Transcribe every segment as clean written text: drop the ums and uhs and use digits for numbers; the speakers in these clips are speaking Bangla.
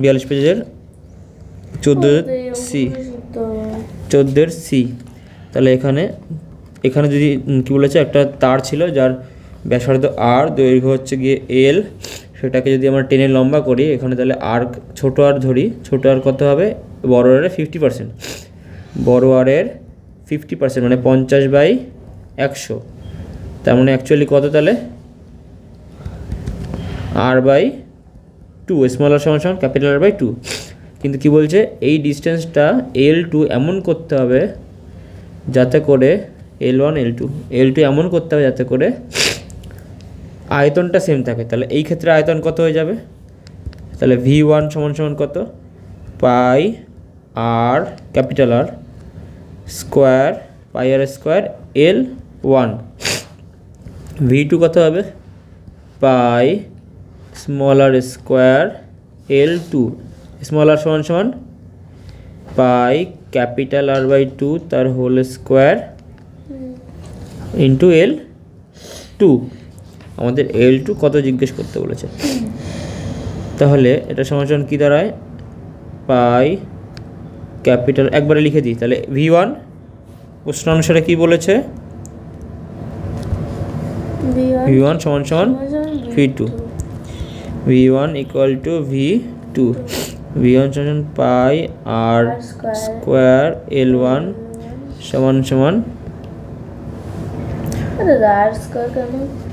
42 পেজের 14C 14C। তাহলে এখানে যদি কি বলেছে, একটা তার ছিল যার ব্যাসার্ধ আর, দৈর্ঘ্য হচ্ছে গিয়ে এল, সেটাকে যদি আমরা টেনে লম্বা করি এখানে, তাহলে আর ছোটো আর ধরি, ছোটো আর কত হবে, বড় আরের 50%, বড় আরের 50% মানে 50/100। তার মানে অ্যাকচুয়ালি কত, তাহলে r/2, স্মল আর সমান সমান ক্যাপিটাল R/2। কিন্তু কি বলছে, এই ডিস্টেন্সটা L2 এমন করতে হবে যাতে করে L1 L2 এমন করতে হবে যাতে করে আয়তনটা সেম থাকে। তাহলে এই ক্ষেত্রে আয়তন কত হয়ে যাবে, তাহলে V1 সমান সমান কত, পাই আর ক্যাপিটাল আর স্কোয়ার, পাই আর স্কোয়ার L1। V2 কত হবে, পাই স্মল আর স্কোয়ার L2, স্মল আর সমান সমান পাই ক্যাপিটাল R/2 তার হোল স্কোয়ার ইন্টু L2। আমাদের L2 কত জিজ্ঞেস করতে বলেছে, তাহলে এটা সমান সমান কী দাঁড়ায়, পাই ক্যাপিটাল, একবারে লিখে দিই, তাহলে V1 প্রশ্ন অনুসারে কী বলেছে, V1 সমান সমান V2, V1 equal to V2, V1 সমান পাই আর স্কোয়ার L1 সমান সমান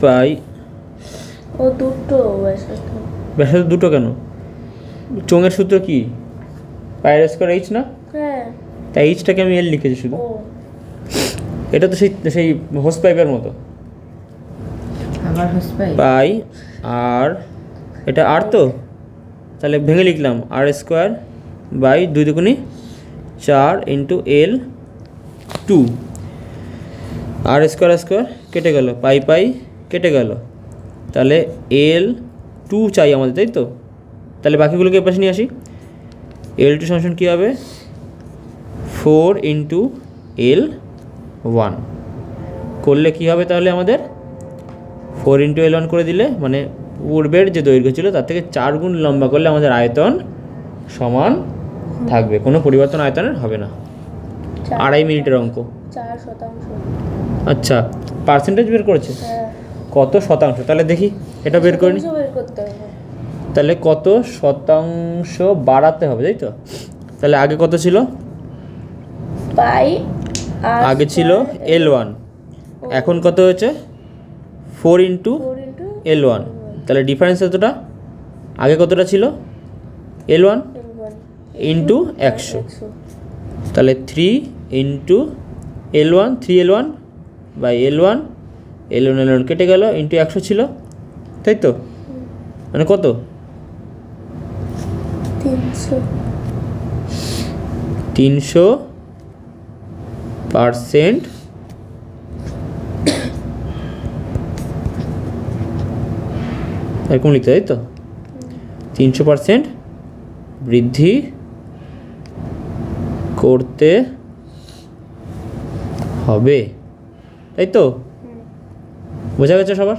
পাই, ও দুটো ব্যাসার্ধ দুটো কেন, চোঙের সূত্র কি, পায়ের স্কোয়ার এইচ না, হ্যাঁ তাই এইচটাকে আমি এল লিখেছি শুধু। এটা তো সেই হোস পাইপের মতো, পাই আর এটা আর, তো তাহলে ভেঙে লিখলাম আর স্কোয়ার বাই 2 দুগুণি 4 ইন্টু L2, আর স্কোয়ার কেটে গেল, পাই কেটে গেল, তাহলে L2 চাই আমাদের, তাই তো। তাহলে বাকিগুলোকে এ পাশে নিয়ে আসি, L2 সমান কী হবে, 4 ইন্টু L1 করলে কি হবে, তাহলে আমাদের 4 ইন্টু L1 করে দিলে, মানে পূর্বের যে দৈর্ঘ্য ছিল তার থেকে 4 গুণ লম্বা করলে আমাদের আয়তন সমান থাকবে, কোনো পরিবর্তন আয়তনের হবে না। 2.5 মিনিটের অঙ্ক। 4%। আচ্ছা, পার্সেন্টেজ বের করেছে, কত শতাংশ, তাহলে দেখি এটা বের করে নি। তাহলে কত শতাংশ বাড়াতে হবে, তাই তো। তাহলে আগে কত ছিল, পাই আগে ছিল L1, এখন কত হয়েছে 4 ইন্টু L1, তাহলে ডিফারেন্স কতটা, আগে কতটা ছিল L1 ইন্টু 100, তাহলে 3 into L1, 3L1 by L1 কেটে গেল, ইন্টু 100 ছিল, তাই তো, মানে কত 300% এরকম লিখতে, তাই তো, 300% বৃদ্ধি করতে হবে, তাই তো। বোঝা গেছে সবার?